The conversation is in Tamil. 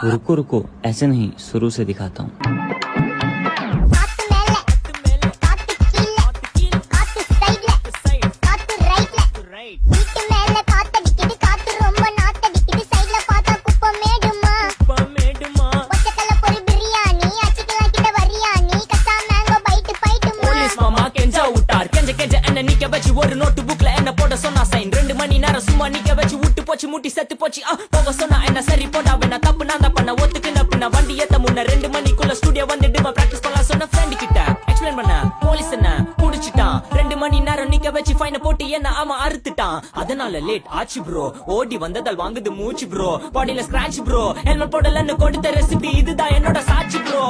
रुको रुको, ऐसे नहीं, शुरू से दिखाता हूँ। ஒரு நோட்டு புக்ல என்ன போட சொன்னா சைன் 2 மணி நேரம் சும்மா நிக்க வச்சு விட்டு போச்சு முட்டி செத்து போச்சு போக சொன்னா என்ன சரி போடா வேணா தப்பு நான் தான் பண்ண ஒத்துக்குன பின்ன வண்டி ஏத்த முன்ன 2 மணிக்குள்ள ஸ்டுடியோ வந்துட்டு பிராக்டிஸ் பண்ணலாம் சொன்ன ஃப்ரெண்ட் கிட்ட எக்ஸ்பிளைன் பண்ண போலீஸ் என்ன புடிச்சிட்டான் 2 மணி நேரம் நிக்க வச்சு ஃபைன போட்டு என்ன அவன் அறுத்துட்டான் அதனால லேட் ஆச்சு ப்ரோ ஓடி வந்ததால் வாங்குது மூச்சு ப்ரோ பாடியில ஸ்கிராட்ச் ப்ரோ ஹெல்மெட் போடலன்னு கொடுத்த ரெசிபி இதுதான் என்னோட சாட்சி ப்ரோ